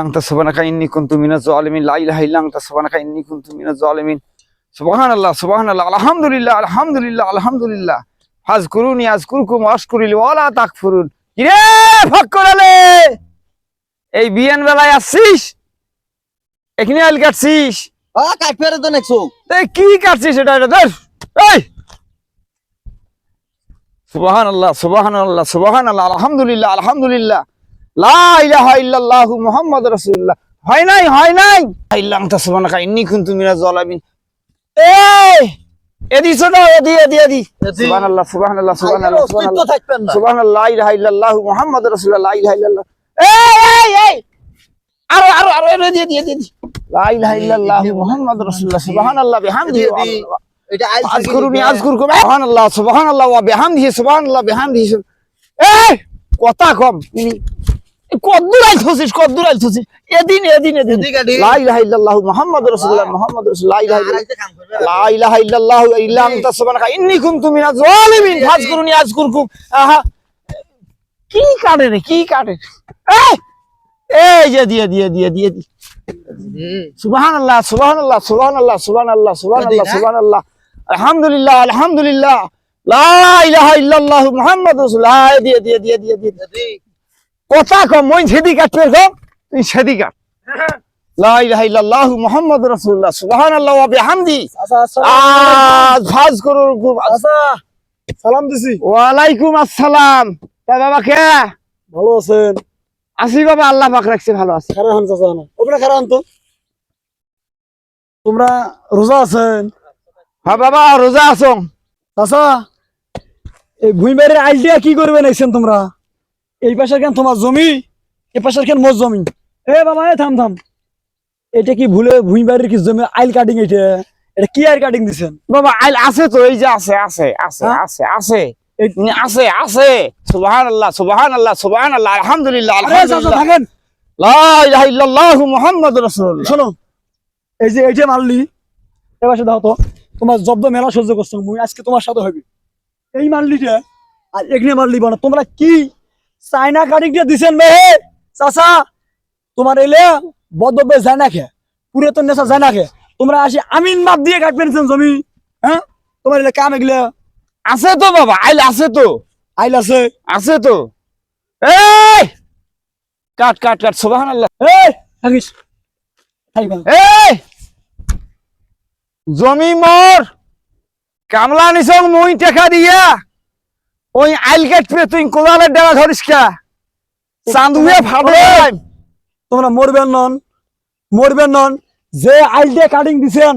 anta subhanaka inni kuntu minaz zalimin la ilaha illa anta subhanaka inni kuntu minaz zalimin subhanallah subhanallah alhamdulillah alhamdulillah alhamdulillah hazkuruni azkurkum washkurili wala takfurun কিরে ফক্কর আলে এই বিয়ান বেলায় আসছিস এখানে আল কাটছিস কাটপেরে তো নেছো এই কি কাটছিস এটা ধর এই সুবহানাল্লাহ সুবহানাল্লাহ সুবহানাল্লাহ আলহামদুলিল্লাহ আলহামদুলিল্লাহ লা ইলাহা ইল্লাল্লাহু মুহাম্মাদুর রাসূলুল্লাহ হয় নাই ইল্লা আনতা সুবহানাকা ইন্নী কুনতু মিনাজ জালিমিন এই এদি শোনো এদি সুবহানাল্লাহ সুবহানাল্লাহ সুবহানাল্লাহ সুবহানাল্লাহ লা ইলাহা ইল্লাল্লাহু মুহাম্মাদুর রাসূলুল্লাহ লা ইলাহা ইল্লাল্লাহ এই আরো এদি লা ইলাহা ইল্লাল্লাহু মুহাম্মাদুর রাসূলুল্লাহ সুবহানাল্লাহ বিহামদিহি এটা আযকুরুনি আযকুরকুম সুবহানাল্লাহ সুবহানাল্লাহ ওয়া বিহামদিহি সুবহানাল্লাহ বিহামদিহি এই কথা কম কদ্দুর আইছছিস এদিন লা ইলাহা ইল্লাল্লাহু মুহাম্মাদুর রাসূলুল্লাহ মুহাম্মাদুর রাসূলুল্লাহ লা ইলাহা ইল্লাল্লাহু ইল্লা আনতা সুবহানাকা ইন্নী কুনতু মিনাজ জালিমিন ফাজকুরুনি আযকুরকুম আহা কি কাটে এই যে দিয়ে সুবহানাল্লাহ সুবহানাল্লাহ সুবহানাল্লাহ সুবহানাল্লাহ সুবহানাল্লাহ সুবহানাল্লাহ আলহামদুলিল্লাহ আলহামদুলিল্লাহ লা ইলাহা ইল্লাল্লাহু মুহাম্মাদুর রাসূলুল্লাহ দিয়ে কথা কম মই সেদি কাটবে কম তুই সেদি কাট লা ইলাহা ইল্লাল্লাহু মুহাম্মাদুর রাসূলুল্লাহ সুবহানাল্লাহ ওয়া বিহামদি ফাজকুরুকুম সালাম দিছি ওয়া আলাইকুম আসসালাম তা বাবা কে ভালো আছেন আসি বাবা আল্লাহ পাক রাখছে ভালো আছে খারান চাচা না ওপরে খারান তো তোমরা রোজা আছেন হ্যাঁ বাবা রোজা আছো চাচা এই ভুইবাড়ির আইলটা কি করবে নাইছেন তোমরা এই পাশের কেন তোমার জমি এই পাশের কেন মোর জমি বাবা থাম এটা কি ভুলে ভুইবাড়ির কি জমি আইল কাটিং এটা কি আইল কাটিং দিছেন বাবা আইল আছে তো এই যে আছে সুবহানাল্লাহ সুবহানাল্লাহ সুবহানাল্লাহ আলহামদুলিল্লাহ আলহামদুলিল্লাহ থাকেন লা ইলাহা ইল্লাল্লাহু মুহাম্মাদুর রাসূলুল্লাহ শোনো এই যে এইটা মারলি এ পাশে দাও তো তোমার জব্দ মেলা সহ্য করছো মুই আজকে তোমার সাথে হবে এই মারলিটা আর এখানে মারলি না তোমরা কি চাইনা কাটিংটা দিছেন মেহে চাচা তোমার এলে বদবে যায় না খে পুরে তো নেশা যায় না খে তোমরা আসি আমিন মাপ দিয়ে কাটবেন জমি হ্যাঁ তোমার এলে কাম এগুলা আছে তো বাবা আইল আছে তো এই কাট সুবহানাল্লাহ থাকিস এই জমি মোর কামলা নিছং মুই টাকা দিয়া ওই আইল কাটবে তুই কোদালের ডেলা ধরিস কা চান্দুয়ে ফাড়ে তোমরা মরবেন নন যে আইলটা কাটিং দিছেন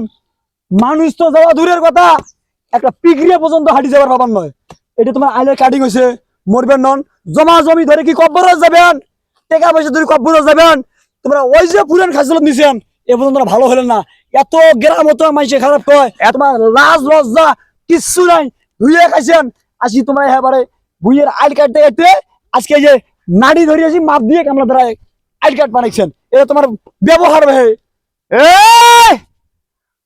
মানুষ তো যাওয়া দূরের কথা একটা পিকরিয়া পর্যন্ত হাঁটি যাবার পাবার নয় এটা তোমার আইলের কাটিং হয়েছে মরবেন নন জমা জমি ধরে কি কব্বরে যাবেন টাকা পয়সা ধরে কব্বরে যাবেন তোমরা ওই যে পুরান খাসল দিছেন এ পর্যন্ত ভালো হলেন না এত গ্রাম মতো মানুষে খারাপ কয় তোমার লাজ লজ্জা কিচ্ছু নাই ধুয়ে খাইছেন আসি তোমরা এবারে ভুইয়ের আইল কাটতে আজকে যে নাড়ি ধরে আসি মাপ দিয়ে কামলা ধরা আইল কার্ড বানাইছেন এটা তোমার ব্যবহার ভাই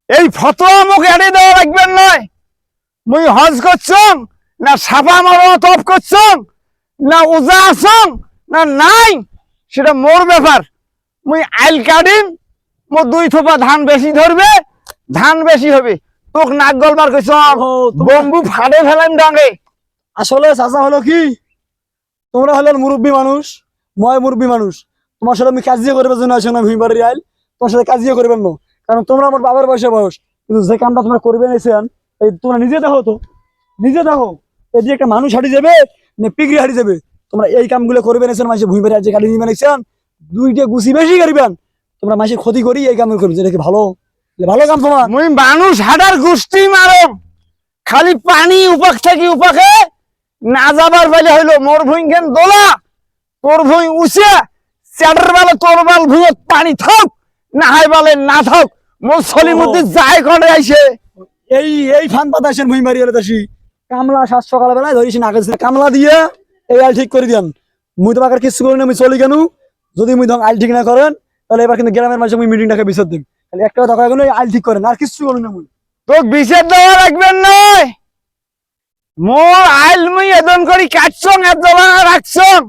এই ফতোয়া মুখে এড়িয়ে দেওয়া রাখবেন নয় মুই হজ করছং না সাফা মারো তপ করছং না উজা আসং না নাই সেটা মোর ব্যাপার মুই আইল কাটিং মোর 2 থোপা ধান বেশি ধরবে ধান বেশি হবে তোক নাক গলবার কইছ বম্বু ফাড়ে ফেলাম ডাঙে আসলে চাচা হলো কি তোমরা হলেন মুরব্বী মানুষ ময় মুরব্বী মানুষ তোমার সাথে আমি কাজিয়া করবে জন্য আসো না ভুইবাড়ির আইল তোমার সাথে কাজিয়া করবেন না কারণ তোমরা আমার বাবার বয়স কিন্তু যে কামটা তোমরা করবে নিয়েছেন এই তোমরা নিজে দেখো এই যে একটা মানুষ হাঁটি যাবে না পিগড়ি হাঁটি যাবে তোমরা এই কামগুলো করবে নিয়েছেন মাসে ভুইবাড়ি আজ কাটি নিয়ে বানাইছেন 2টা গুছি বেশি করবেন তোমরা মাসে ক্ষতি করি এই কাম করবে যেটা কি ভালো কাম তোমার মুই মানুষ হাঁটার গোষ্ঠী মারো খালি পানি উপাক থেকে উপাকে না যাবার বেলে হইলো মোর ভুঁই কেন দোলা তোর ভুঁই উচে চ্যাটার বেলে তোর বাল ভুঁয়ে পানি থাক না হাই বলে না থাক মোর সলিমুদ্দিন যায় করে আইছে এই ফান পাতা আসেন ভুঁই মারি দাসি কামলা 7 সকাল বেলায় ধরিস না আগে কামলা দিয়ে এই আইল ঠিক করে দেন মুই তোমাকে কিছু করি না আমি চলি কেন যদি মুই আইল ঠিক না করেন তাহলে এবার কিন্তু গ্রামের মানুষ মুই মিটিংটাকে বিচার দিন তাহলে একটা কথা কয় আইল ঠিক করেন আর কিছু করি না মুই তোক বিচার দেওয়া রাখবেন নয় মোর আইল মুই এদন করি কাটছং এত রাখছং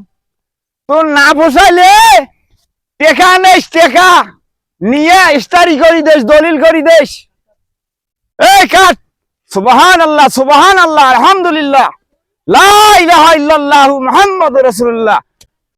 তোর না পোষাইলে টেকা নেস টেকা নিয়ে ইস্তারি করি দেশ দলিল করি দেশ এই কাট সুবহানাল্লাহ আলহামদুলিল্লাহ লা ইলাহা ইল্লাল্লাহু মুহাম্মাদুর রাসূলুল্লাহ